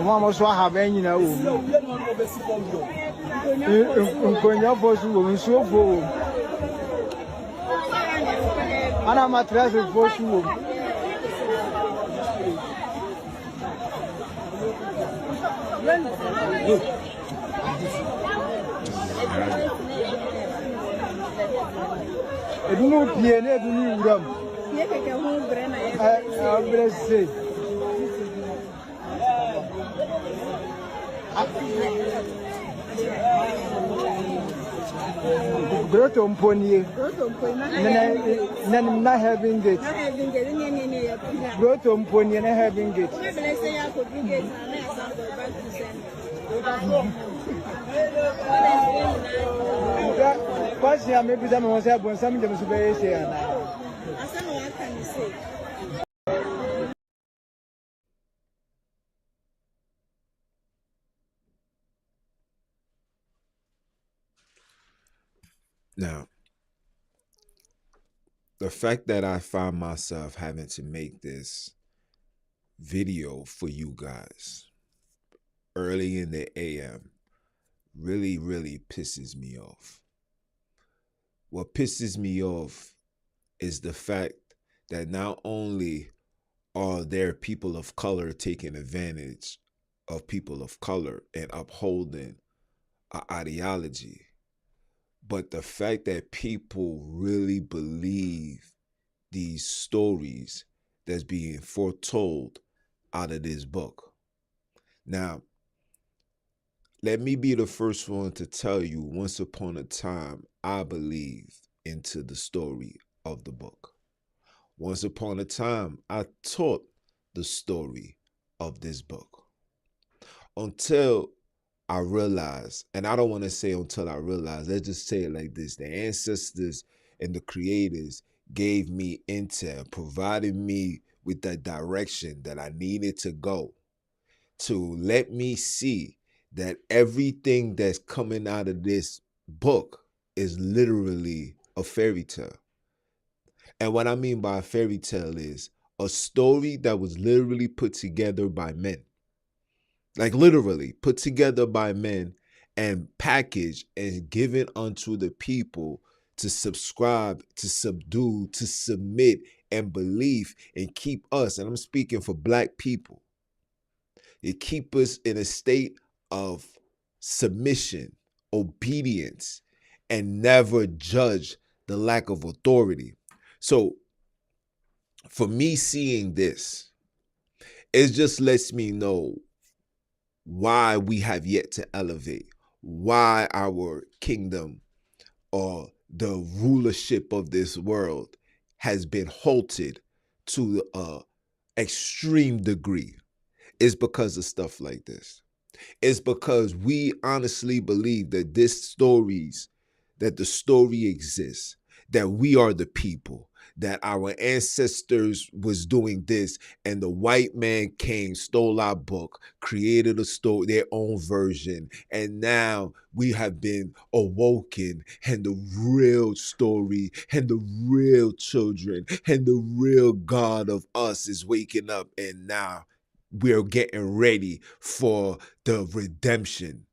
Mama so have any now. Nkonya bosu wo nso fo. Ana matras bosu wo. Edumu pie na edunu wuram. Ye keke ho bre na ye. Abrese. Groto mponi. Na having it. Groto mponi na having it. What's here? Maybe someone was having some of them to be here. What can you say? Now, the fact that I find myself having to make this video for you guys early in the AM really, really pisses me off. What pisses me off is the fact that not only are there people of color taking advantage of people of color and upholding an ideology, but the fact that people really believe these stories that's being foretold out of this book. Now, let me be the first one to tell you, once upon a time, I believed into the story of the book. Once upon a time, I taught the story of this book. Until I realized, and I don't want to say until I realized, let's just say it like this: the ancestors and the creators gave me intel, provided me with the direction that I needed to go to let me see that everything that's coming out of this book is literally a fairy tale. And what I mean by a fairy tale is a story that was literally put together by men. Like literally put together by men and packaged and given unto the people to subscribe, to subdue, to submit and believe and keep us, and I'm speaking for Black people, it keep us in a state of submission, obedience, and never judge the lack of authority. So for me seeing this, it just lets me know why we have yet to elevate, why our kingdom or the rulership of this world has been halted to an extreme degree. It's because of stuff like this. It's because we honestly believe that the story exists, that we are the people, that our ancestors was doing this, and the white man came, stole our book, created a story, their own version, and now we have been awoken, and the real story, and the real children, and the real God of us is waking up, and now we're getting ready for the redemption.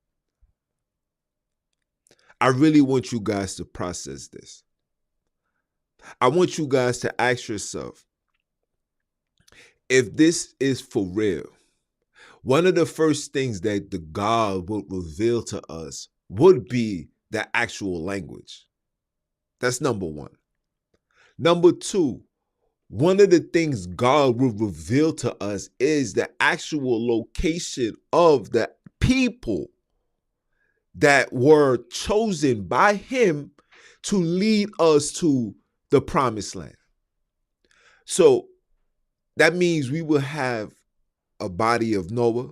I really want you guys to process this. I want you guys to ask yourself, if this is for real, one of the first things that the God would reveal to us would be the actual language. That's number one. Number two, one of the things God will reveal to us is the actual location of the people that were chosen by him to lead us to the promised land. So that means we will have a body of Noah,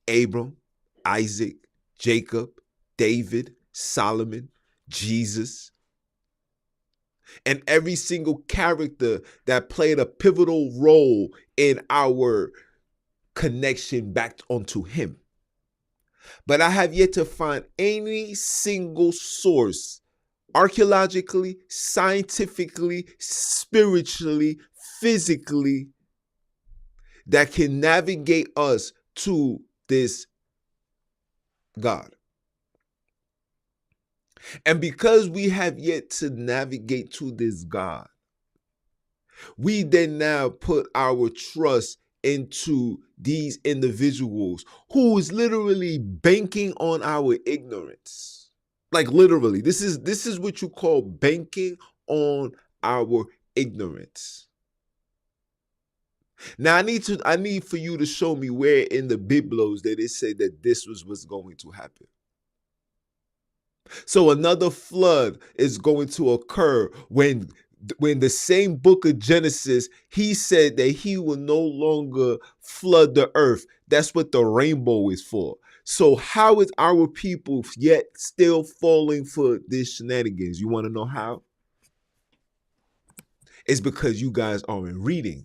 Abram, Isaac, Jacob, David, Solomon, Jesus. and every single character that played a pivotal role in our connection back onto him. But I have yet to find any single source, archaeologically, scientifically, spiritually, physically, that can navigate us to this God. And because we have yet to navigate to this God, we then now put our trust into these individuals who is literally banking on our ignorance. Like literally, this is what you call banking on our ignorance. Now I need for you to show me where in the Biblos that it said that this was what's going to happen. So another flood is going to occur when the same book of Genesis, he said that he will no longer flood the earth. That's what the rainbow is for. So how is our people yet still falling for these shenanigans? You want to know how? It's because you guys aren't reading.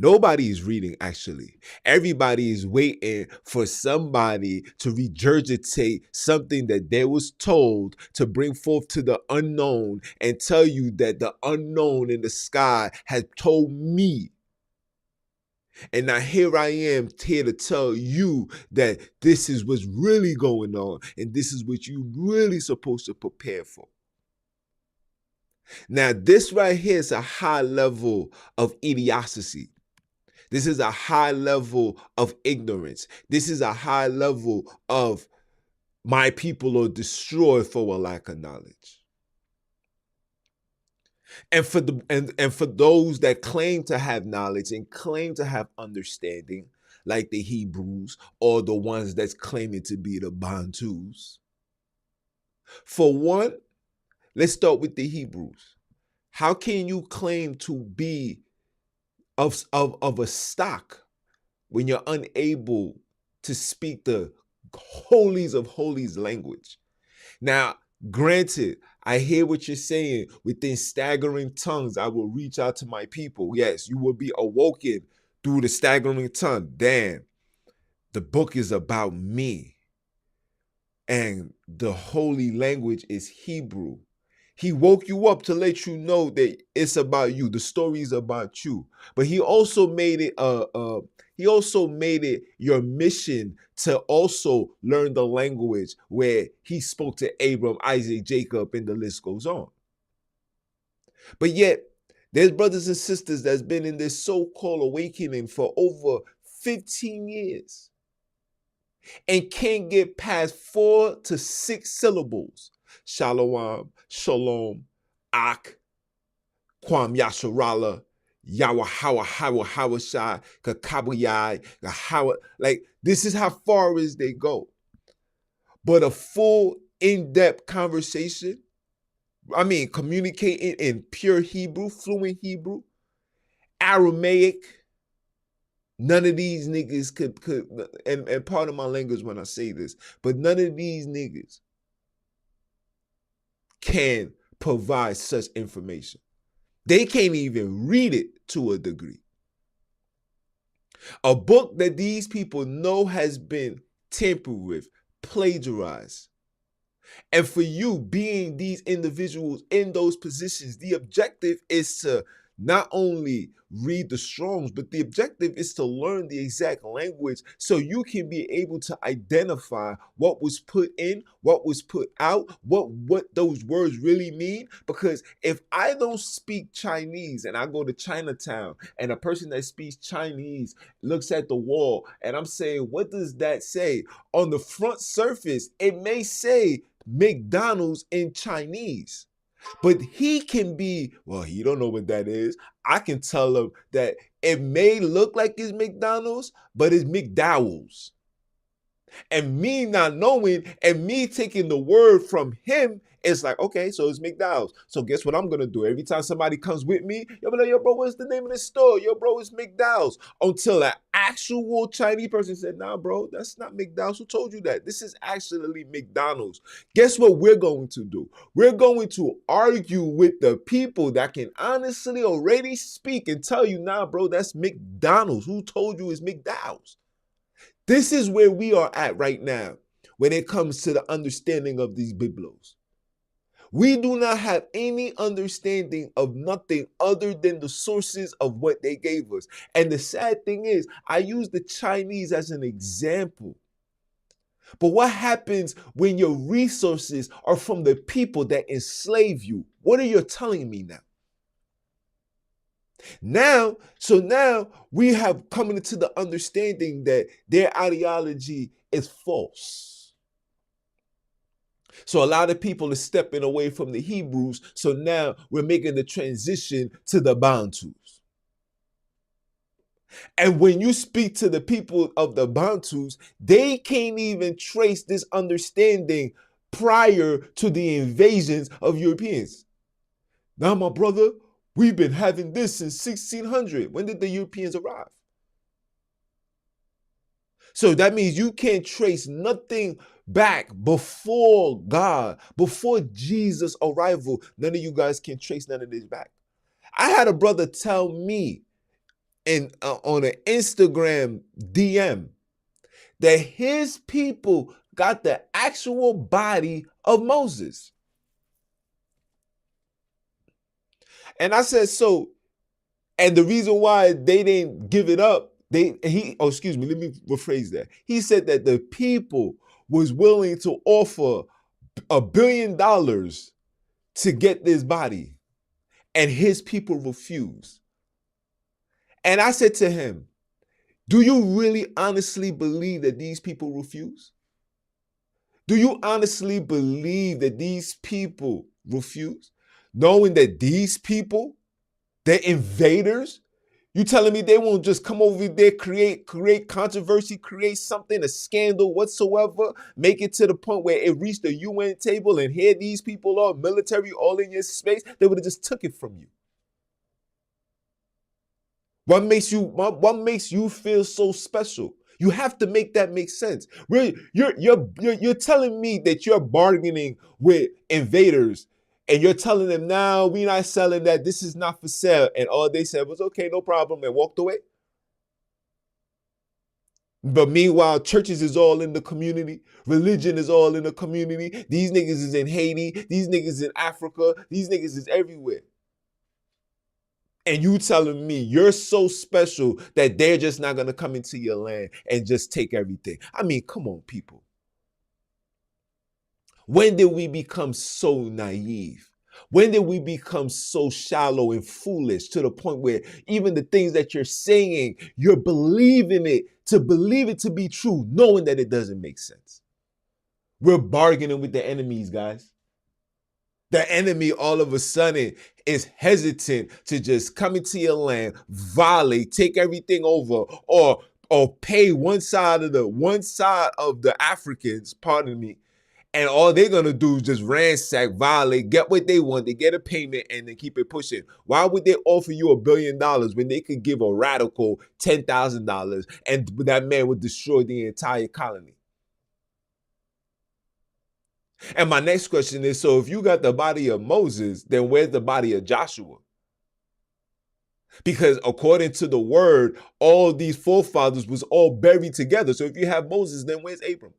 Nobody is reading, actually. Everybody is waiting for somebody to regurgitate something that they was told to bring forth to the unknown and tell you that the unknown in the sky has told me. And now here I am here to tell you that this is what's really going on and this is what you really supposed to prepare for. Now, this right here is a high level of idiocy. This is a high level of ignorance. This is a high level of my people are destroyed for a lack of knowledge. And for those that claim to have knowledge and claim to have understanding, like the Hebrews or the ones that's claiming to be the Bantus. For one, let's start with the Hebrews. How can you claim to be of a stock when you're unable to speak the holies of holies language? Now, granted, I hear what you're saying. Within staggering tongues, I will reach out to my people. Yes, you will be awoken through the staggering tongue. Damn, the book is about me. And the holy language is Hebrew. He woke you up to let you know that it's about you. The story is about you. But he also made it your mission to also learn the language where he spoke to Abram, Isaac, Jacob, and the list goes on. But yet, there's brothers and sisters that's been in this so-called awakening for over 15 years and can't get past 4 to 6 syllables. Shalom, shalom, ak, kwam yasharala, yawahawa hawa hawashai, kakabuyai, hawa. Like, this is how far as they go. But a full, in-depth conversation, communicating in pure Hebrew, fluent Hebrew, Aramaic, none of these niggas could and part of my language when I say this, but none of these niggas can provide such information. They can't even read it to a degree. A book that these people know has been tampered with, plagiarized. And for you being these individuals in those positions, the objective is to not only read the Strongs, but the objective is to learn the exact language so you can be able to identify what was put in, what was put out, what those words really mean. Because if I don't speak Chinese and I go to Chinatown and a person that speaks Chinese looks at the wall and I'm saying, what does that say? On the front surface, it may say McDonald's in Chinese. But he can be, well, he don't know what that is. I can tell him that it may look like it's McDonald's, but it's McDowell's. And me not knowing and me taking the word from him, it's like, okay, so it's McDowell's. So guess what I'm gonna do? Every time somebody comes with me, you'll be like, yo, bro, what's the name of the store? Yo, bro, it's McDowell's. Until an actual Chinese person said, nah, bro, that's not McDowell's. Who told you that? This is actually McDonald's. Guess what we're going to do? We're going to argue with the people that can honestly already speak and tell you, nah, bro, that's McDonald's. Who told you it's McDowell's? This is where we are at right now when it comes to the understanding of these biblos. We do not have any understanding of nothing other than the sources of what they gave us. And the sad thing is, I use the Chinese as an example. But what happens when your resources are from the people that enslave you? What are you telling me now? Now we have come into the understanding that their ideology is false. So a lot of people are stepping away from the Hebrews. So now we're making the transition to the Bantus. And when you speak to the people of the Bantus, they can't even trace this understanding prior to the invasions of Europeans. Now, my brother, we've been having this since 1600. When did the Europeans arrive? So that means you can't trace nothing back before God, before Jesus' arrival. None of you guys can trace none of this back. I had a brother tell me on an Instagram DM that his people got the actual body of Moses. And I said, so, and the reason why they didn't give it up, let me rephrase that. He said that the people was willing to offer $1 billion to get this body, and his people refused. And I said to him, do you really honestly believe that these people refuse? Do you honestly believe that these people refuse? Knowing that these people, they're invaders? You telling me they won't just come over there, create controversy, create something, a scandal whatsoever, make it to the point where it reached the UN table, and here these people are, military all in your space, they would have just took it from you. What makes you feel so special? You have to make that make sense. You're telling me that you're bargaining with invaders, and you're telling them, now we're not selling that, this is not for sale. And all they said was, okay, no problem, and walked away. But meanwhile, churches is all in the community. Religion is all in the community. These niggas is in Haiti. These niggas is in Africa. These niggas is everywhere. And you telling me you're so special that they're just not going to come into your land and just take everything. I mean, come on, people. When did we become so naive? When did we become so shallow and foolish to the point where even the things that you're saying, you're believing it to be true, knowing that it doesn't make sense? We're bargaining with the enemies, guys. The enemy all of a sudden is hesitant to just come into your land, violate, take everything over, or pay one side of the Africans, pardon me, and all they're gonna do is just ransack, violate, get what they want, they get a payment, and then keep it pushing. Why would they offer you $1 billion when they could give a radical $10,000 and that man would destroy the entire colony? And my next question is, so if you got the body of Moses, then where's the body of Joshua? Because according to the word, all these forefathers was all buried together. So if you have Moses, then where's Abram?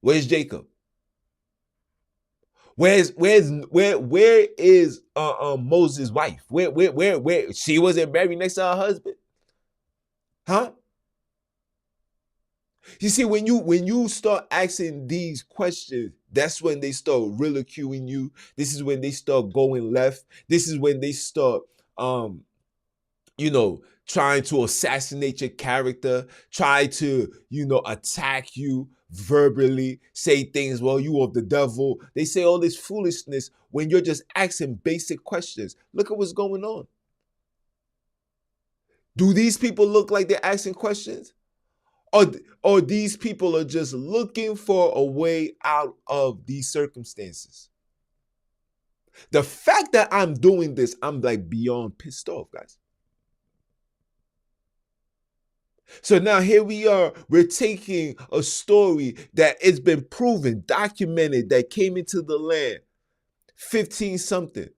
Where's Jacob? Where is Moses' wife? Where she wasn't buried next to her husband? Huh? You see, when you start asking these questions, that's when they start ridiculing you. This is when they start going left. This is when they start trying to assassinate your character, try to, attack you verbally, say things, well, you of the devil. They say all this foolishness when you're just asking basic questions. Look at what's going on. Do these people look like they're asking questions? Or, or these people are just looking for a way out of these circumstances. The fact that I'm doing this, I'm like beyond pissed off, guys. So now here we are, we're taking a story that it's been proven, documented, that came into the land 15 something,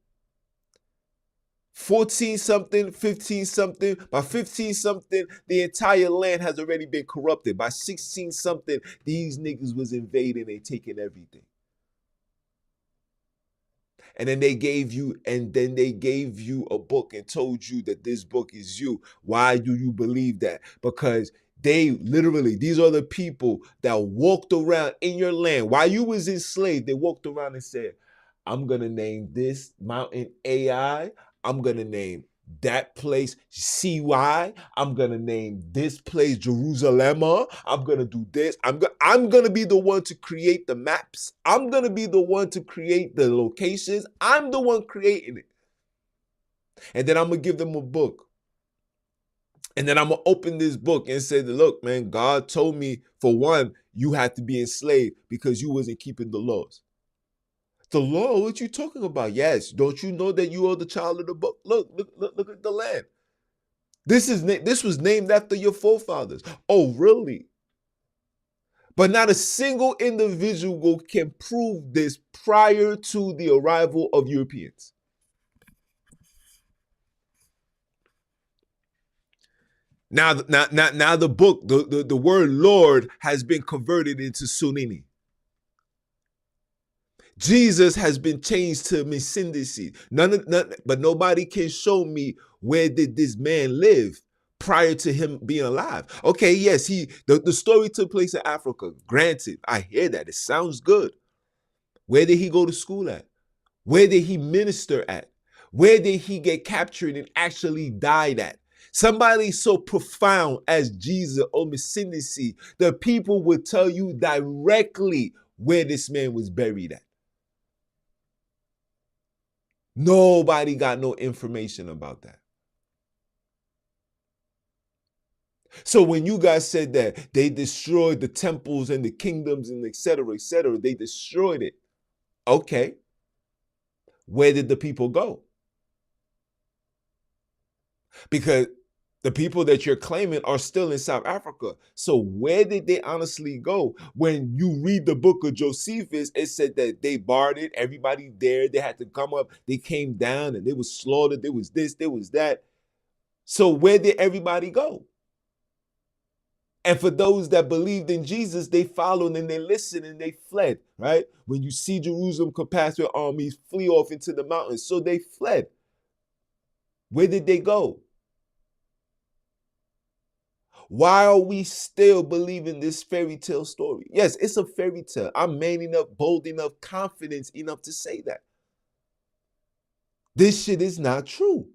14 something, 15 something. By 15 something, the entire land has already been corrupted. By 16 something, these niggas was invading and taking everything. And then they gave you a book and told you that this book is you. Why do you believe that? Because they literally, these are the people that walked around in your land while you was enslaved. They walked around and said, I'm gonna name this mountain AI. I'm gonna name that place CY. I'm gonna name this place Jerusalem. I'm gonna do this. I'm gonna be the one to create the maps. I'm gonna be the one to create the locations. I'm the one creating it. And then I'm gonna give them a book. And then I'm gonna open this book and say, look, man, God told me, for one, you had to be enslaved because you wasn't keeping the laws. The law? What you talking about? Yes. Don't you know that you are the child of the book? Look at the land. This was named after your forefathers. Oh, really? But not a single individual can prove this prior to the arrival of Europeans. Now the book, the word Lord has been converted into Sunini. Jesus has been changed to Mesindisi. But nobody can show me where did this man live prior to him being alive. Okay, yes, the story took place in Africa. Granted, I hear that. It sounds good. Where did he go to school at? Where did he minister at? Where did he get captured and actually died at? Somebody so profound as Jesus or Mesindisi, the people would tell you directly where this man was buried at. Nobody got no information about that. So when you guys said that they destroyed the temples and the kingdoms and et cetera, they destroyed it. Okay. Where did the people go? Because the people that you're claiming are still in South Africa. So where did they honestly go? When you read the book of Josephus, it said that they barred it. Everybody there, they had to come up. They came down and they was slaughtered. There was this, there was that. So where did everybody go? And for those that believed in Jesus, they followed and they listened and they fled, right? When you see Jerusalem compassed with armies, flee off into the mountains. So they fled. Where did they go? Why are we still believing this fairy tale story? Yes, it's a fairy tale. I'm man enough, bold enough, confident enough to say that. This shit is not true.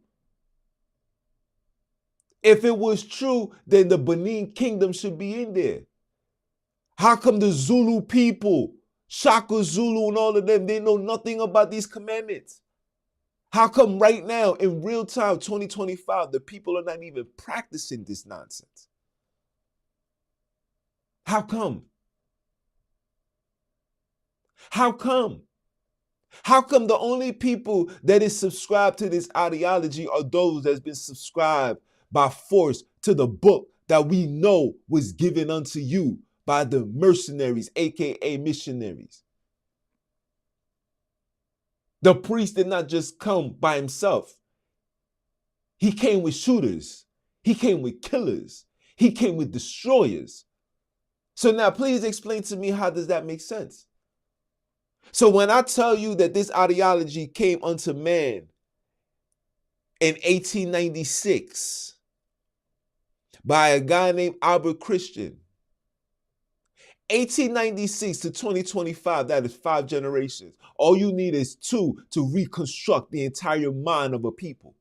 If it was true, then the Benin Kingdom should be in there. How come the Zulu people, Shaka Zulu and all of them, they know nothing about these commandments? How come right now, in real time, 2025, the people are not even practicing this nonsense? How come? How come? How come the only people that is subscribed to this ideology are those that's been subscribed by force to the book that we know was given unto you by the mercenaries, aka missionaries? The priest did not just come by himself. He came with shooters. He came with killers. He came with destroyers. So now please explain to me, how does that make sense? So when I tell you that this ideology came unto man in 1896 by a guy named Albert Christian, 1896 to 2025, that is 5 generations. All you need is 2 to reconstruct the entire mind of a people.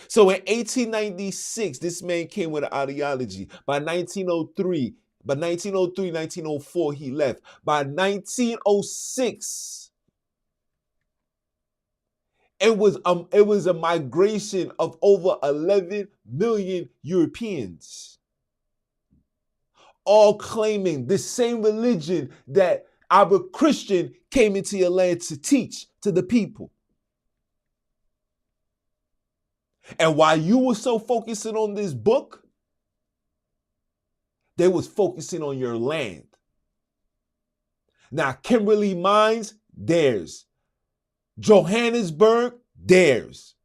So in 1896, this man came with an ideology. By 1903, 1904, he left. By 1906, it was a migration of over 11 million Europeans. all claiming the same religion that our Christian came into your land to teach to the people. And while you were so focusing on this book, they was focusing on your land. Now, Kimberly Mines, theirs. Johannesburg, theirs.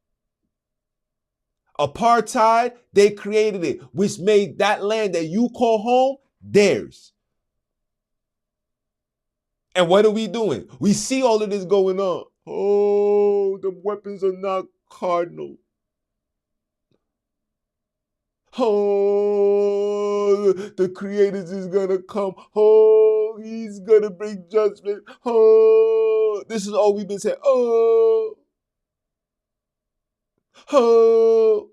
Apartheid, they created it, which made that land that you call home theirs. And what are we doing? We see all of this going on. Oh, the weapons are not cardinal. Oh, the creator is gonna come. Oh, he's gonna bring judgment. Oh, this is all we've been saying. Oh, oh.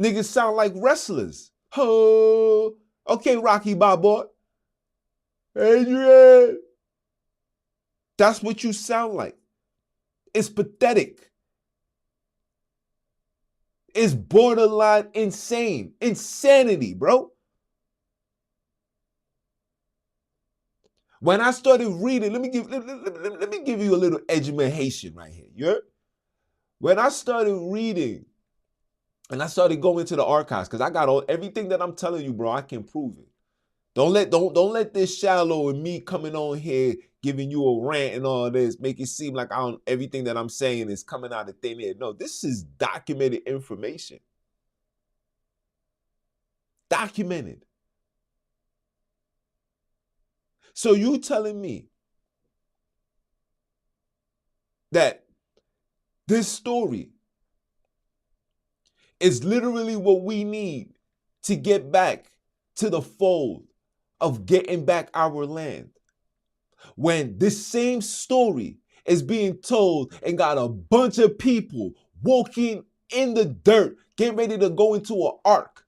Niggas sound like wrestlers. Oh, okay, Rocky Balboa. Adrian. That's what you sound like. It's pathetic. It's borderline insane. Insanity, bro. When I started reading, let me give you a little education right here. You heard? When I started reading and I started going to the archives, because I got everything that I'm telling you, bro, I can prove it. Don't let this shallow and me coming on here giving you a rant and all this make it seem like everything that I'm saying is coming out of thin air. No, this is documented information. Documented. So you telling me that this story is literally what we need to get back to the fold of getting back our land, when this same story is being told and got a bunch of people walking in the dirt, getting ready to go into an ark.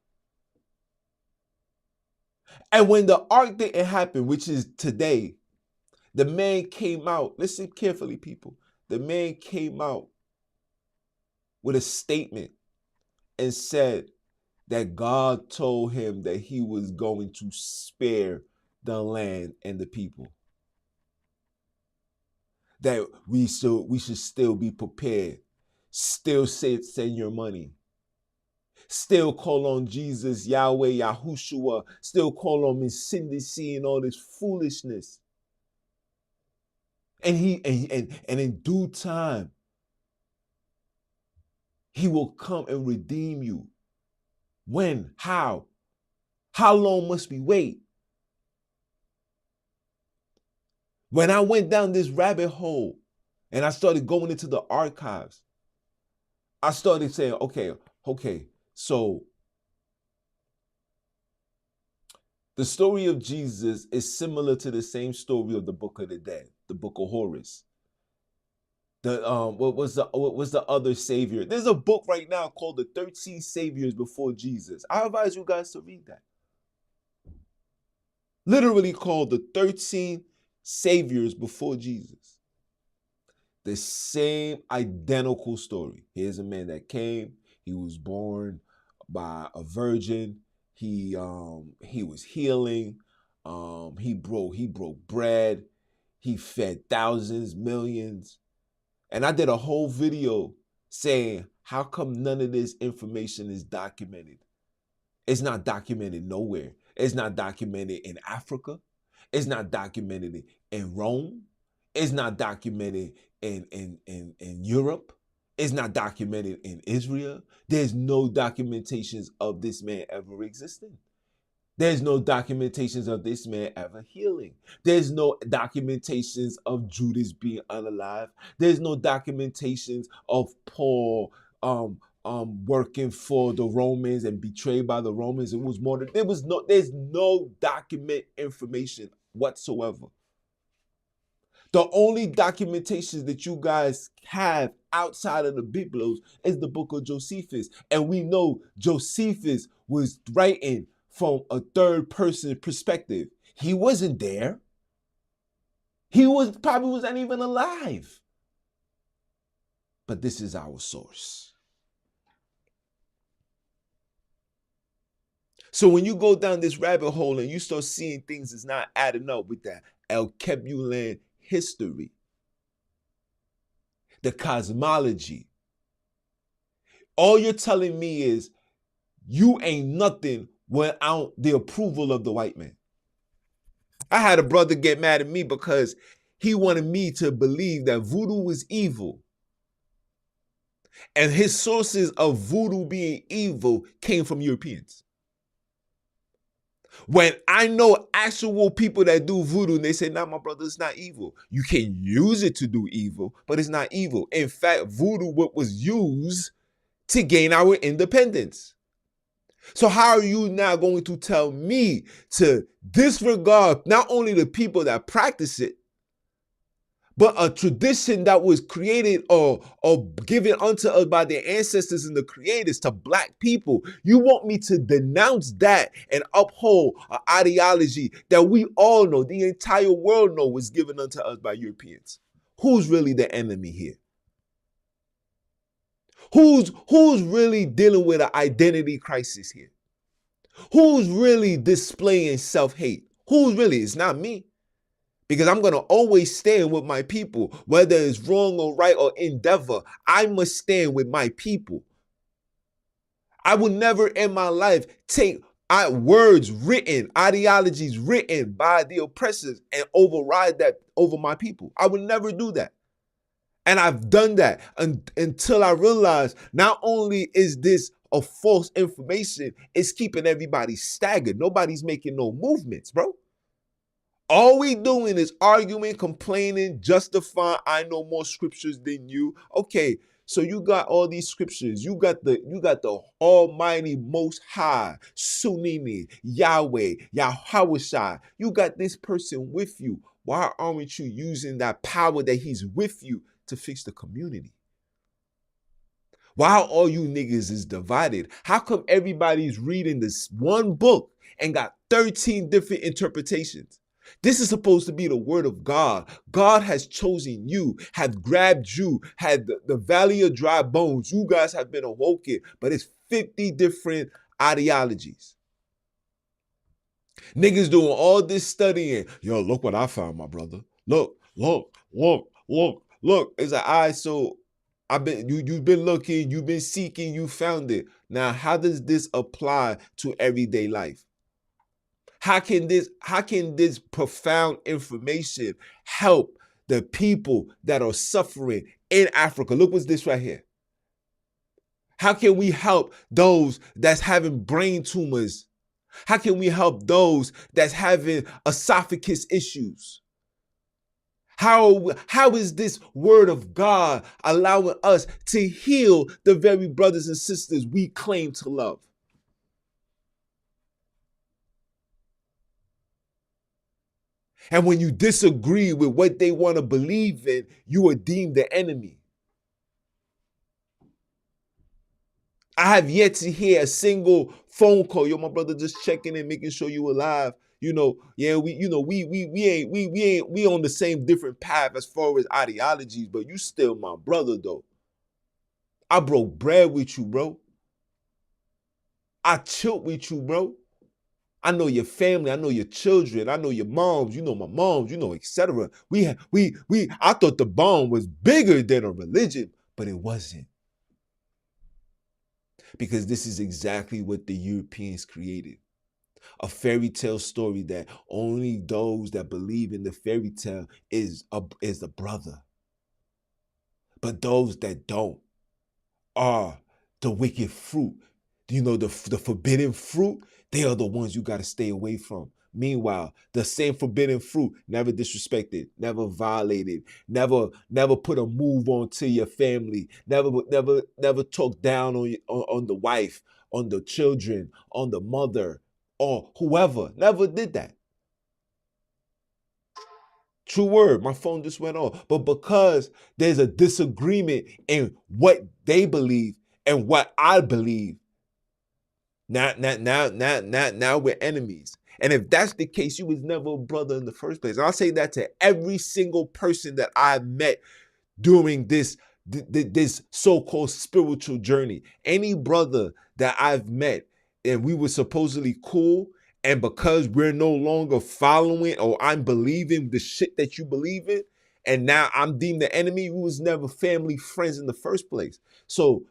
And when the ark didn't happen, which is today, the man came out. Listen carefully, people. The man came out with a statement and said that God told him that he was going to spare the land and the people. That we should still be prepared. Still send your money. Still call on Jesus, Yahweh, Yahushua. Still call on Missindisi and all this foolishness. And in due time, he will come and redeem you. When? How? How long must we wait? When I went down this rabbit hole and I started going into the archives, I started saying, okay, so the story of Jesus is similar to the same story of the Book of the Dead, the Book of Horus. What was the other savior? There's a book right now called The 13 Saviors Before Jesus. I advise you guys to read that. Literally called The 13 Saviors Before Jesus. The same identical story. Here's a man that came. He was born by a virgin. He was healing. He broke bread. He fed thousands, millions. And I did a whole video saying, how come none of this information is documented? It's not documented nowhere. It's not documented in Africa. It's not documented in Rome. It's not documented in Europe. It's not documented in Israel. There's no documentations of this man ever existing. There's no documentations of this man ever healing. There's no documentations of Judas being unalive. There's no documentations of Paul working for the Romans and betrayed by the Romans. There's no document information whatsoever. The only documentation that you guys have outside of the Biblos is the book of Josephus. And we know Josephus was writing from a third person perspective. He wasn't there. He probably wasn't even alive. But this is our source. So when you go down this rabbit hole and you start seeing things that's not adding up with that Alkebulan history, the cosmology, all you're telling me is you ain't nothing without the approval of the white man. I had a brother get mad at me because he wanted me to believe that voodoo was evil. And his sources of voodoo being evil came from Europeans. When I know actual people that do voodoo and they say, nah, my brother, it's not evil. You can use it to do evil, but it's not evil. In fact, voodoo was used to gain our independence. So how are you now going to tell me to disregard not only the people that practice it, but a tradition that was created or given unto us by their ancestors and the creators to black people? You want me to denounce that and uphold an ideology that we all know, the entire world know, was given unto us by Europeans? Who's really the enemy here? Who's really dealing with an identity crisis here? Who's really displaying self-hate? Who's really? It's not me. Because I'm going to always stand with my people. Whether it's wrong or right or endeavor, I must stand with my people. I will never in my life take words written, ideologies written by the oppressors and override that over my people. I would never do that. And I've done that until I realized not only is this a false information, it's keeping everybody staggered. Nobody's making no movements, bro. All we doing is arguing, complaining, justifying. I know more scriptures than you. Okay, so you got all these scriptures. You got the Almighty Most High, Sunini, Yahweh, Yahweh. You got this person with you. Why aren't you using that power that he's with you to fix the community? Why all you niggas is divided? How come everybody's reading this one book and got 13 different interpretations? This is supposed to be the word of God. God has chosen you, have grabbed you, had the valley of dry bones. You guys have been awoken, but it's 50 different ideologies. Niggas doing all this studying. Yo, look what I found, my brother. Look. It's an eye. So you've been looking, you've been seeking, you found it. Now, how does this apply to everyday life? How can this profound information help the people that are suffering in Africa? Look what's this right here. How can we help those that's having brain tumors? How can we help those that's having esophagus issues? How is this word of God allowing us to heal the very brothers and sisters we claim to love? And when you disagree with what they want to believe in, you are deemed the enemy. I have yet to hear a single phone call. Yo, my brother, just checking in, making sure you alive. We on the same different path as far as ideologies, but you still my brother though. I broke bread with you, bro. I chilled with you, bro. I know your family. I know your children. I know your moms. You know my moms. You know, etc. I thought the bond was bigger than a religion, but it wasn't. Because this is exactly what the Europeans created. A fairy tale story that only those that believe in the fairy tale is a brother. But those that don't are the wicked fruit. You know, the forbidden fruit, they are the ones you got to stay away from. Meanwhile, the same forbidden fruit, never disrespected, never violated, never put a move onto your family, never talk down on the wife, on the children, on the mother, or whoever. Never did that. True word, my phone just went off. But because there's a disagreement in what they believe and what I believe, now we're enemies. And if that's the case, you was never a brother in the first place. And I'll say that to every single person that I've met during this so-called spiritual journey. Any brother that I've met and we were supposedly cool, and because we're no longer following or I'm believing the shit that you believe in, and now I'm deemed the enemy, we was never family friends in the first place. So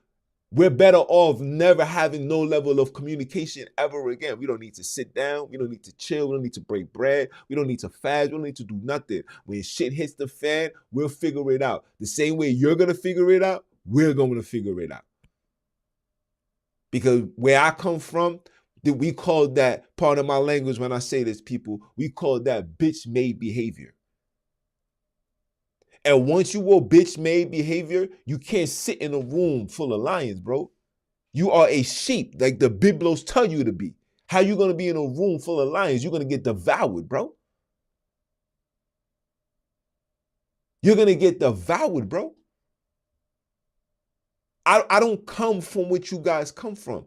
we're better off never having no level of communication ever again. We don't need to sit down. We don't need to chill. We don't need to break bread. We don't need to fast. We don't need to do nothing. When shit hits the fan, we'll figure it out. The same way you're going to figure it out, we're going to figure it out. Because where I come from, we call that, part of my language when I say this, people, we call that bitch-made behavior. And once you will bitch-made behavior, you can't sit in a room full of lions, bro. You are a sheep, like the Biblos tell you to be. How you going to be in a room full of lions? You're going to get devoured, bro. You're going to get devoured, bro. I don't come from what you guys come from.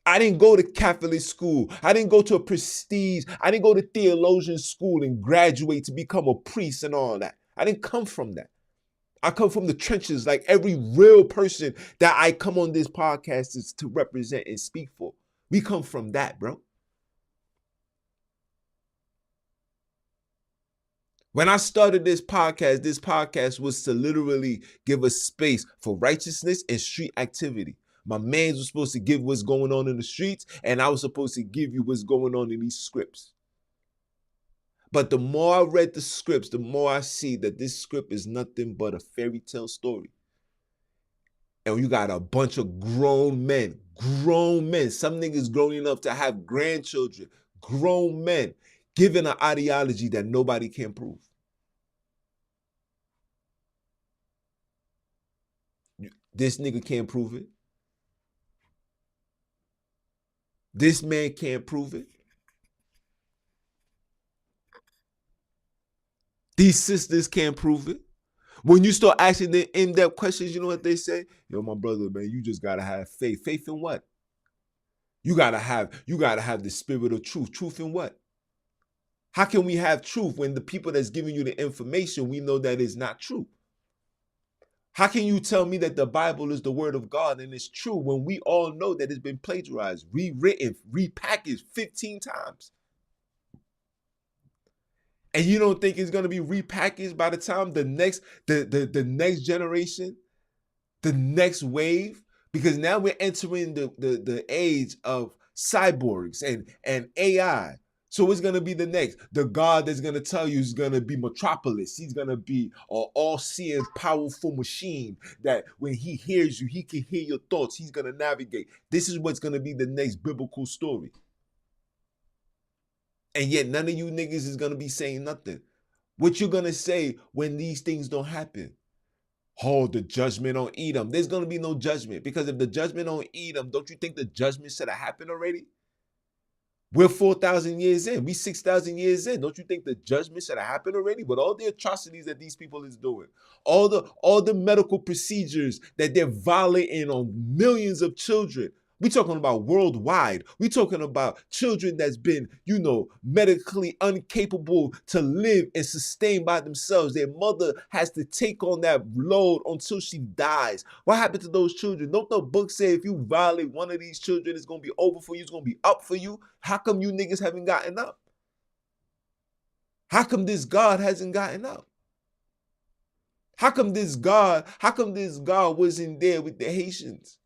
I didn't go to Catholic school. I didn't go to a prestige. I didn't go to theologian school and graduate to become a priest and all that. I didn't come from that. I come from the trenches, like every real person that I come on this podcast is to represent and speak for. We come from that, bro. When I started this podcast was to literally give a space for righteousness and street activity. My man was supposed to give what's going on in the streets, and I was supposed to give you what's going on in these scripts. But the more I read the scripts, the more I see that this script is nothing but a fairy tale story. And you got a bunch of grown men, some niggas grown enough to have grandchildren, grown men, giving an ideology that nobody can prove. This nigga can't prove it. This man can't prove it. These sisters can't prove it. When you start asking the in-depth questions, you know what they say? Yo, my brother, man, you just gotta have faith. Faith in what? You gotta have the spirit of truth. Truth in what? How can we have truth when the people that's giving you the information, we know that is not true? How can you tell me that the Bible is the word of God and it's true when we all know that it's been plagiarized, rewritten, repackaged 15 times? And you don't think it's going to be repackaged by the time the next generation, the next wave? Because now we're entering the age of cyborgs and AI. So it's going to be the next. The God that's going to tell you is going to be Metropolis. He's going to be an all-seeing, powerful machine that when he hears you, he can hear your thoughts. He's going to navigate. This is what's going to be the next biblical story. And yet none of you niggas is going to be saying nothing. What you going to say when these things don't happen? Oh, the judgment on Edom. There's going to be no judgment. Because if the judgment on Edom, don't you think the judgment should have happened already? We're 4,000 years in. We 6,000 years in. Don't you think the judgment should have happened already? With all the atrocities that these people is doing, all the medical procedures that they're violating on millions of children. We're talking about worldwide. We're talking about children that's been, medically incapable to live and sustain by themselves. Their mother has to take on that load until she dies. What happened to those children? Don't the book say if you violate one of these children, it's going to be over for you, it's going to be up for you? How come you niggas haven't gotten up? How come this God hasn't gotten up? How come this God wasn't there with the Haitians?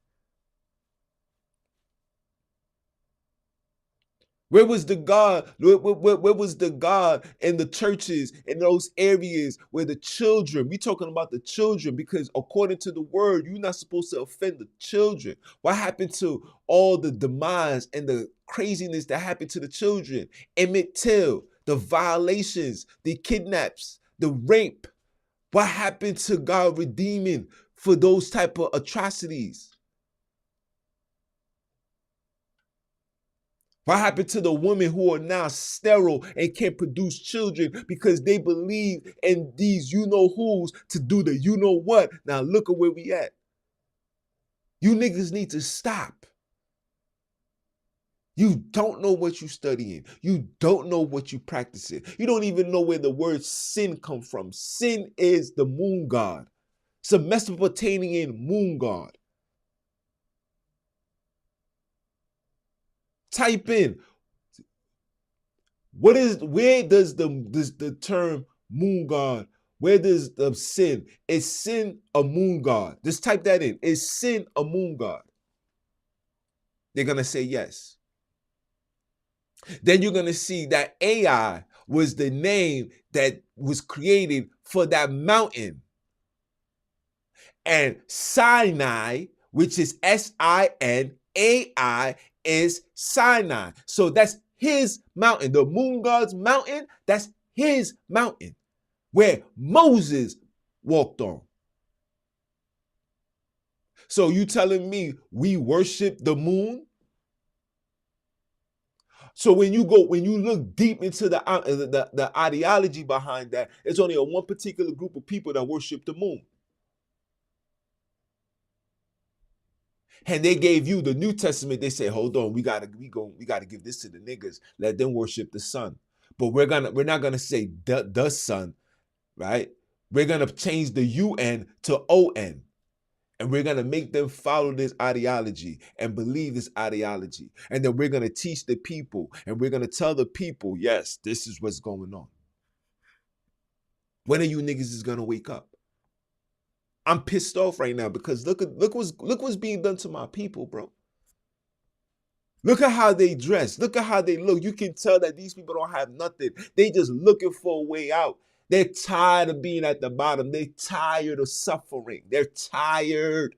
Where was the God? Where was the God in the churches, in those areas where the children, we talking about the children, because according to the word, you're not supposed to offend the children. What happened to all the demise and the craziness that happened to the children? Emmett Till, the violations, the kidnaps, the rape. What happened to God redeeming for those type of atrocities? What happened to the women who are now sterile and can't produce children because they believe in these you-know-whos to do the you-know-what? Now look at where we at. You niggas need to stop. You don't know what you're studying. You don't know what you're practicing. You don't even know where the word sin come from. Sin is the moon god. It's a Mesopotamian moon god. Type in where does the term moon god, where does the sin? Is sin a moon god? Just type that in. Is sin a moon god? They're gonna say yes. Then you're gonna see that Ai was the name that was created for that mountain. And Sinai, which is Sinai, is Sinai. So that's his mountain. The moon god's mountain, that's his mountain where Moses walked on. So you telling me we worship the moon? So when you look deep into the ideology behind that, it's only a one particular group of people that worship the moon. And they gave you the New Testament. They say, hold on, we gotta give this to the niggas. Let them worship the sun. But we're not gonna say the sun, right? We're gonna change the UN to ON. And we're gonna make them follow this ideology and believe this ideology. And then we're gonna teach the people and we're gonna tell the people, yes, this is what's going on. When are you niggas is gonna wake up? I'm pissed off right now because look what's being done to my people, bro. Look at how they dress. Look at how they look. You can tell that these people don't have nothing. They just looking for a way out. They're tired of being at the bottom. They're tired of suffering. They're tired.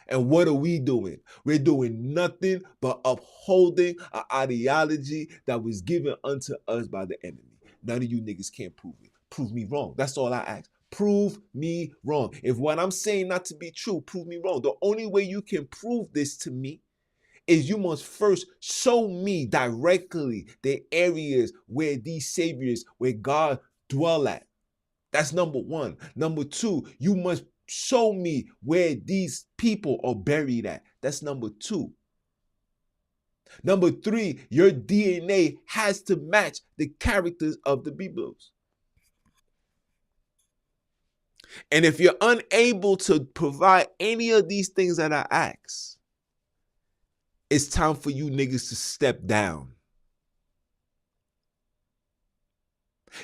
And what are we doing? We're doing nothing but upholding an ideology that was given unto us by the enemy. None of you niggas can't prove it. Prove me wrong. That's all I ask. Prove me wrong. If what I'm saying not to be true, prove me wrong. The only way you can prove this to me is you must first show me directly the areas where these saviors, where God dwell at. That's number one. Number two, you must show me where these people are buried at. That's number two. Number three, your DNA has to match the characters of the Biblos. And if you're unable to provide any of these things that I ask, it's time for you niggas to step down.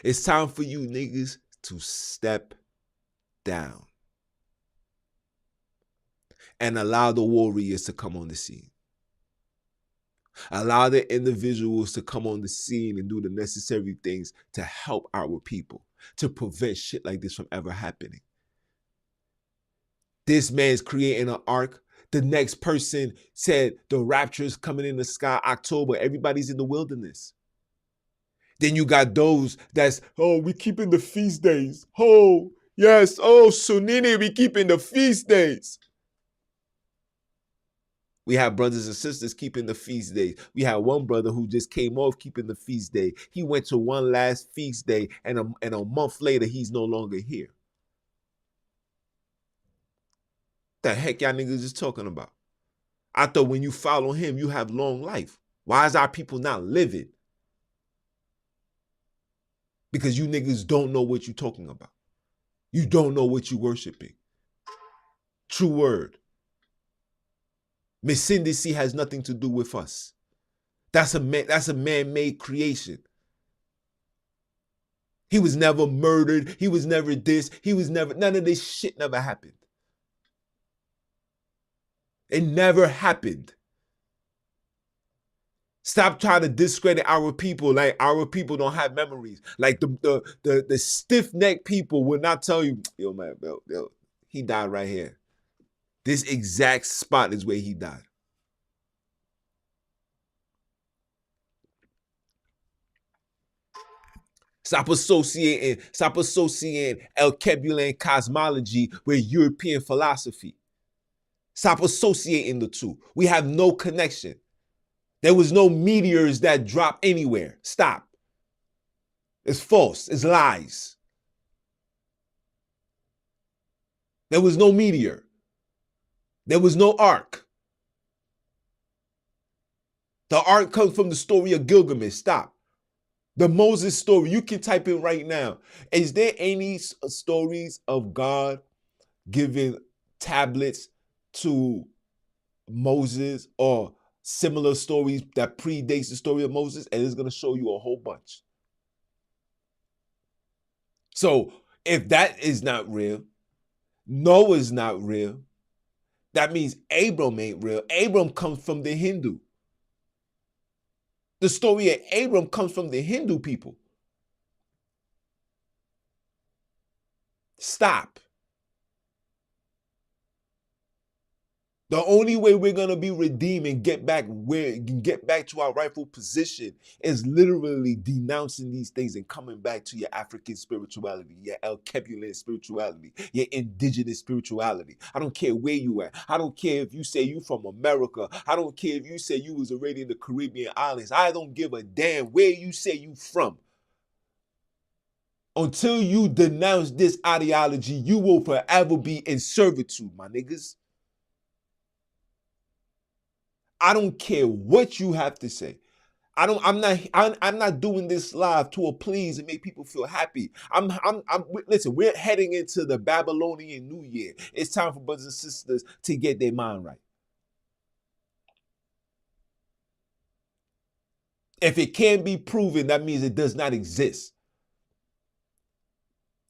It's time for you niggas to step down and allow the warriors to come on the scene. Allow the individuals to come on the scene and do the necessary things to help our people, to prevent shit like this from ever happening. This man's creating an ark. The next person said the rapture is coming in the sky October. Everybody's in the wilderness. Then you got those that's, oh, we keeping the feast days. Oh, yes. Oh, Sunini, we keeping the feast days. We have brothers and sisters keeping the feast days. We have one brother who just came off keeping the feast day. He went to one last feast day, and a month later, he's no longer here. The heck y'all niggas is talking about? I thought when you follow him, you have long life. Why is our people not living? Because you niggas don't know what you're talking about. You don't know what you're worshiping. True word. Mesindisi has nothing to do with us. That's a man-made creation. He was never murdered. He was never this. None of this shit never happened. It never happened. Stop trying to discredit our people like our people don't have memories. Like the stiff-necked people will not tell you, yo, man, yo, he died right here. This exact spot is where he died. Stop associating El-Kebulan cosmology with European philosophy. Stop associating the two. We have no connection. There was no meteors that dropped anywhere. Stop. It's false. It's lies. There was no meteor. There was no ark. The ark comes from the story of Gilgamesh. Stop. The Moses story, you can type in right now. Is there any stories of God giving tablets to Moses or similar stories that predates the story of Moses, and it's going to show you a whole bunch. So if that is not real, Noah's not real, that means Abram ain't real. Abram comes from the Hindu. The story of Abram comes from the Hindu people. Stop. The only way we're gonna be redeemed and get back to our rightful position is literally denouncing these things and coming back to your African spirituality, your El Kebulan spirituality, your indigenous spirituality. I don't care where you at. I don't care if you say you from America. I don't care if you say you was already in the Caribbean islands. I don't give a damn where you say you from. Until you denounce this ideology, you will forever be in servitude, my niggas. I don't care what you have to say. I'm not doing this live to appease and make people feel happy. Listen, we're heading into the Babylonian New Year. It's time for brothers and sisters to get their mind right. If it can't be proven, that means it does not exist.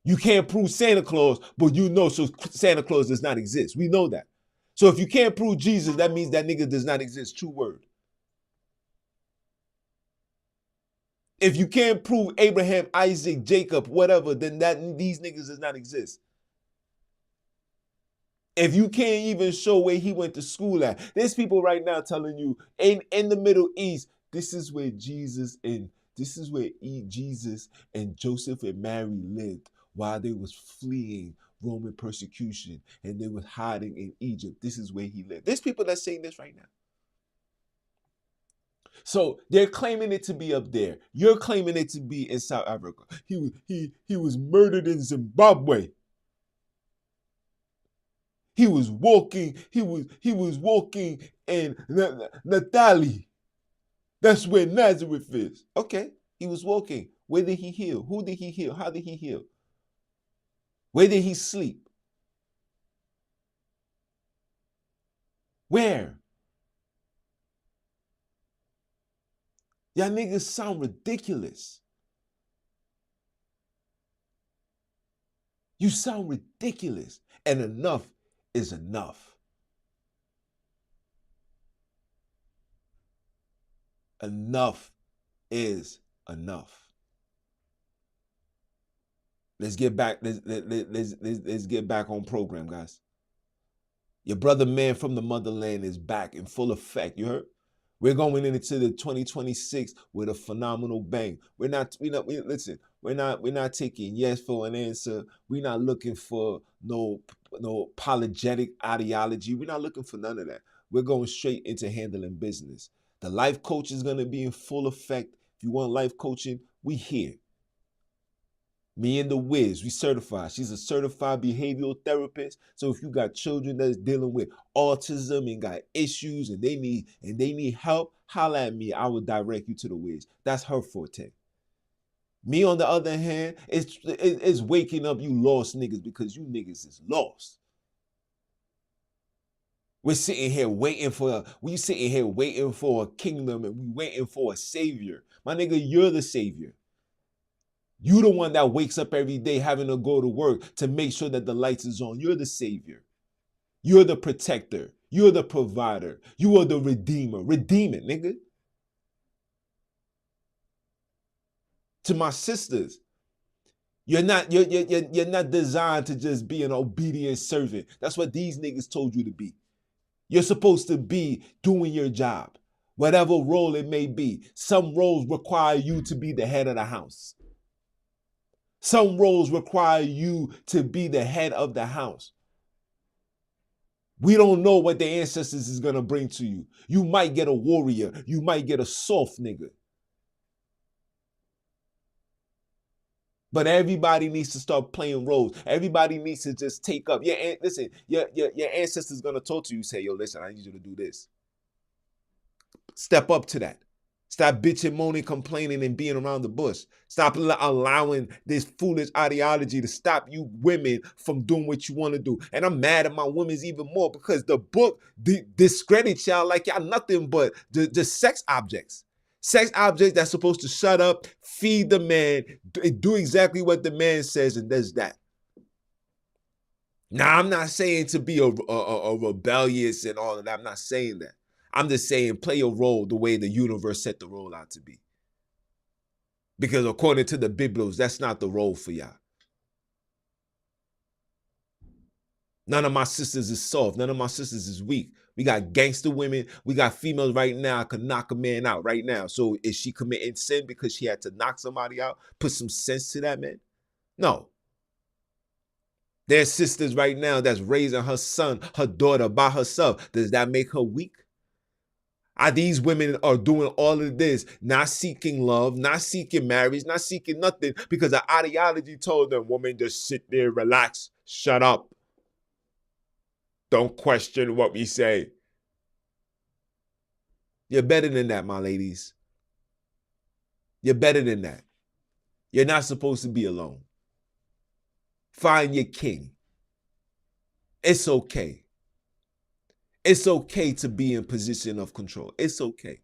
You can't prove Santa Claus, but you know so Santa Claus does not exist. We know that. So if you can't prove Jesus, that means that nigga does not exist. True word. If you can't prove Abraham, Isaac, Jacob, whatever, then these niggas does not exist. If you can't even show where he went to school at, there's people right now telling you in the Middle East, this is where Jesus and Joseph and Mary lived while they was fleeing Roman persecution and they was hiding in Egypt. This is where he lived. There's people that's saying this right now. So they're claiming it to be up there. You're claiming it to be in South Africa. He was murdered in Zimbabwe. He was walking in Natali. That's where Nazareth is. Okay, he was walking. Where did he heal? Who did he heal? How did he heal? Where did he sleep? Where? Y'all niggas sound ridiculous. You sound ridiculous. And enough is enough. Enough is enough. Let's get back. Let's get back on program, guys. Your brother man from the motherland is back in full effect. You heard? We're going into the 2026 with a phenomenal bang. We're not taking yes for an answer. We're not looking for no apologetic ideology. We're not looking for none of that. We're going straight into handling business. The life coach is going to be in full effect. If you want life coaching, we here. Me and the Wiz, we certified. She's a certified behavioral therapist. So if you got children that's dealing with autism and got issues and they need help, holla at me. I will direct you to the Wiz. That's her forte. Me, on the other hand, it's waking up you lost niggas because you niggas is lost. We're sitting here waiting for a kingdom and we waiting for a savior. My nigga, you're the savior. You the one that wakes up every day having to go to work to make sure that the lights is on. You're the savior. You're the protector. You're the provider. You are the redeemer. Redeem it, nigga. To my sisters, you're not designed to just be an obedient servant. That's what these niggas told you to be. You're supposed to be doing your job, whatever role it may be. Some roles require you to be the head of the house. Some roles require you to be the head of the house. We don't know what the ancestors is going to bring to you. You might get a warrior. You might get a soft nigga. But everybody needs to start playing roles. Everybody needs to just take up. Yeah, listen, your ancestors going to talk to you, say, yo, listen, I need you to do this. Step up to that. Stop bitching, moaning, complaining, and being around the bush. Stop allowing this foolish ideology to stop you women from doing what you want to do. And I'm mad at my women's even more because the book discredits y'all like y'all nothing but the sex objects. Sex objects that's supposed to shut up, feed the man, do exactly what the man says, and does that. Now, I'm not saying to be a rebellious and all of that. I'm not saying that. I'm just saying play a role the way the universe set the role out to be. Because according to the Biblos, that's not the role for y'all. None of my sisters is soft. None of my sisters is weak. We got gangster women. We got females right now could knock a man out right now. So is she committing sin because she had to knock somebody out? Put some sense to that, man? No. There's sisters right now that's raising her son, her daughter by herself. Does that make her weak? These women are doing all of this, not seeking love, not seeking marriage, not seeking nothing because the ideology told them, woman, just sit there, relax, shut up. Don't question what we say. You're better than that, my ladies. You're better than that. You're not supposed to be alone. Find your king. It's okay. It's okay to be in position of control. It's okay.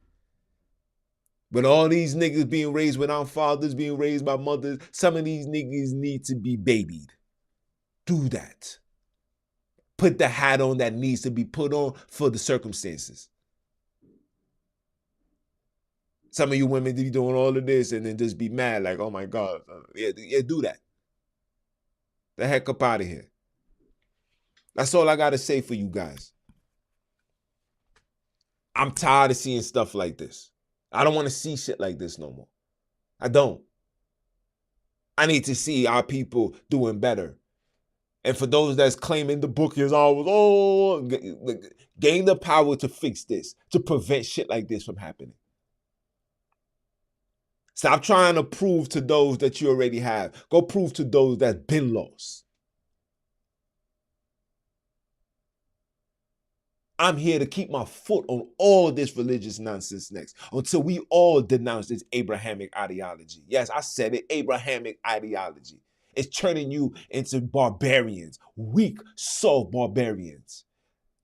But all these niggas being raised without fathers, being raised by mothers, some of these niggas need to be babied. Do that. Put the hat on that needs to be put on for the circumstances. Some of you women be doing all of this and then just be mad like, oh my God. Yeah, do that. The heck up out of here. That's all I got to say for you guys. I'm tired of seeing stuff like this. I don't want to see shit like this no more. I don't. I need to see our people doing better. And for those that's claiming the book is always, gain the power to fix this, to prevent shit like this from happening. Stop trying to prove to those that you already have. Go prove to those that's been lost. I'm here to keep my foot on all this religious nonsense next until we all denounce this Abrahamic ideology. Yes, I said it, Abrahamic ideology. It's turning you into barbarians, weak, soft barbarians.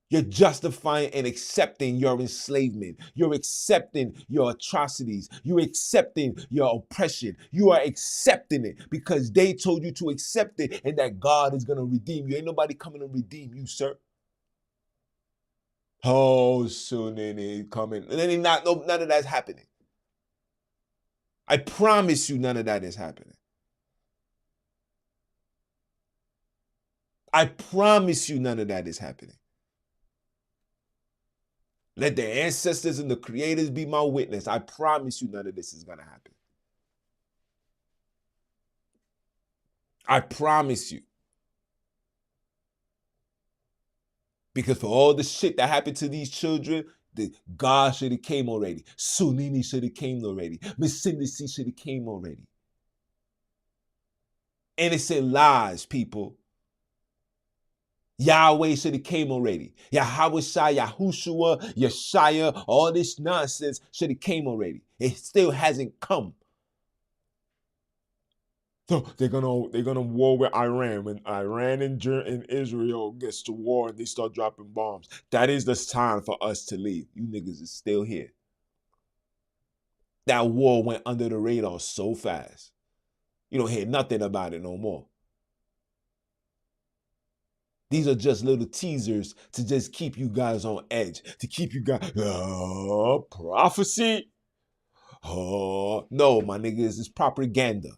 You're justifying and accepting your enslavement. You're accepting your atrocities. You're accepting your oppression. You are accepting it because they told you to accept it and that God is going to redeem you. Ain't nobody coming to redeem you, sir. Oh, soon it coming. And then none of that's happening. I promise you none of that is happening. I promise you none of that is happening. Let the ancestors and the creators be my witness. I promise you none of this is going to happen. I promise you. Because for all the shit that happened to these children, God should have came already. Sunini should have came already. Miss Cindy C should have came already. Innocent lies, people. Yahweh should have came already. Yahweh Yahushua, Yeshaya, all this nonsense should have came already. It still hasn't come. So they're gonna war with Iran. When Iran and Israel gets to war and they start dropping bombs, that is the time for us to leave. You niggas is still here. That war went under the radar so fast. You don't hear nothing about it no more. These are just little teasers to just keep you guys on edge, to keep you guys, prophecy. Oh, no, my niggas, it's propaganda.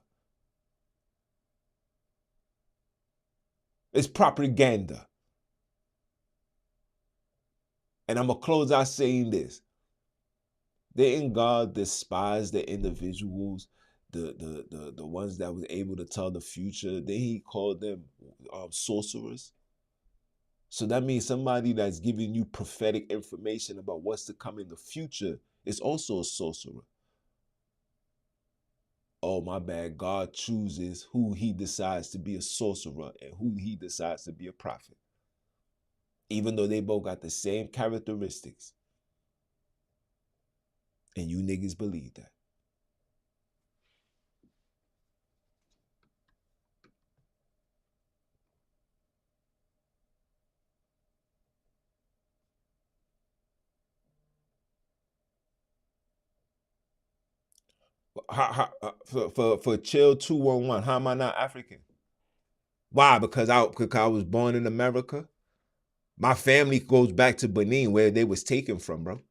It's propaganda. And I'm going to close out saying this. Didn't God despise the individuals, the ones that was able to tell the future? Then he called them sorcerers. So that means somebody that's giving you prophetic information about what's to come in the future is also a sorcerer. Oh, my bad. God chooses who he decides to be a sorcerer and who he decides to be a prophet. Even though they both got the same characteristics. And you niggas believe that. For chill 211, how am I not African? Why? Because I was born in America. My family goes back to Benin, where they was taken from, bro.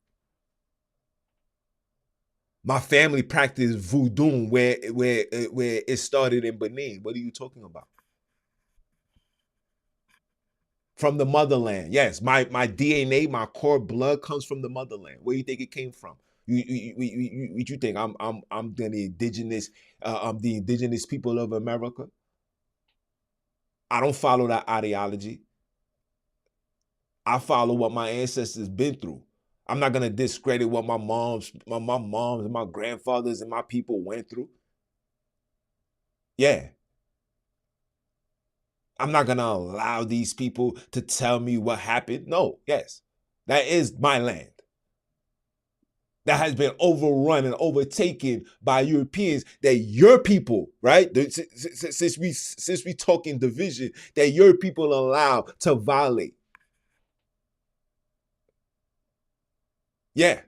My family practiced voodoo where it started in Benin. What are you talking about? From the motherland. Yes, my DNA, my core blood comes from the motherland. Where do you think it came from? You think I'm the indigenous people of America? I don't follow that ideology. I follow what my ancestors been through. I'm not gonna discredit what my moms and my grandfathers and my people went through. Yeah. I'm not gonna allow these people to tell me what happened. No, yes. That is my land. That has been overrun and overtaken by Europeans, that your people, right? Since we talking division, that your people allow to violate. Yeah.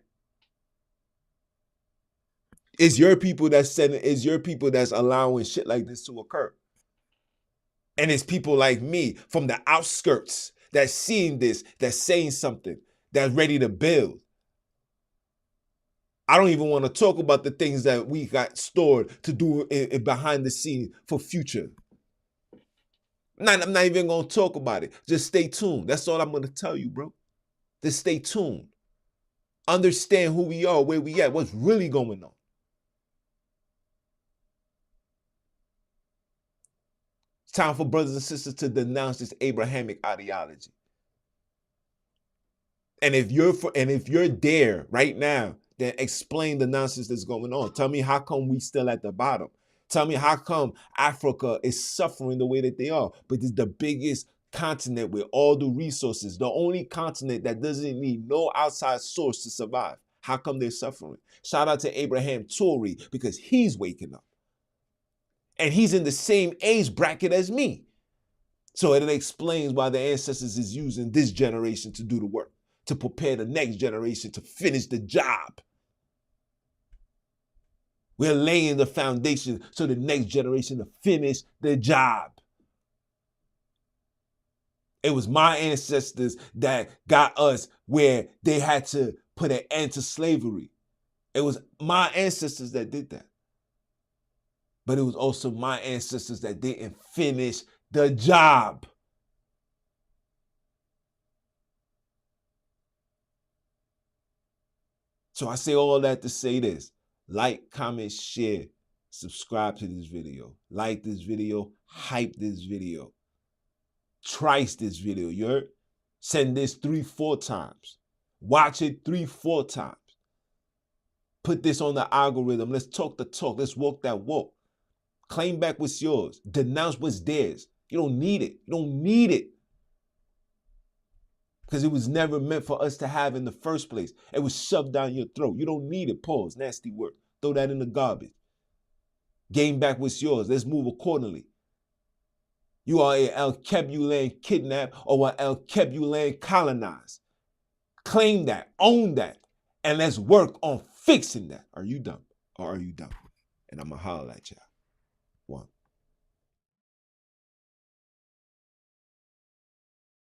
It's your people that's allowing shit like this to occur. And it's people like me from the outskirts that's seeing this, that's saying something, that's ready to build. I don't even want to talk about the things that we got stored to do behind the scenes for future. I'm not even going to talk about it. Just stay tuned. That's all I'm going to tell you, bro. Just stay tuned. Understand who we are, where we at, what's really going on. It's time for brothers and sisters to denounce this Abrahamic ideology. And if you're there right now, then explain the nonsense that's going on. Tell me how come we still at the bottom. Tell me how come Africa is suffering the way that they are. But it's the biggest continent with all the resources, the only continent that doesn't need no outside source to survive. How come they're suffering? Shout out to Abraham Tory, because he's waking up. And he's in the same age bracket as me. So it explains why the ancestors is using this generation to do the work, to prepare the next generation to finish the job. We're laying the foundation so the next generation to finish the job. It was my ancestors that got us where they had to put an end to slavery. It was my ancestors that did that. But it was also my ancestors that didn't finish the job. So I say all that to say this. Like, comment, share, subscribe to this video. Like this video, hype this video. Trice this video, you heard? Send this 3-4 times. Watch it 3-4 times. Put this on the algorithm. Let's talk the talk. Let's walk that walk. Claim back what's yours. Denounce what's theirs. You don't need it. You don't need it. Because it was never meant for us to have in the first place. It was shoved down your throat. You don't need it. Pause. Nasty word. Throw that in the garbage. Gain back what's yours. Let's move accordingly. You are a El Kebulan kidnapped or a El Kebulan colonized. Claim that. Own that. And let's work on fixing that. Are you dumb or are you dumb? And I'm going to holler at y'all. One.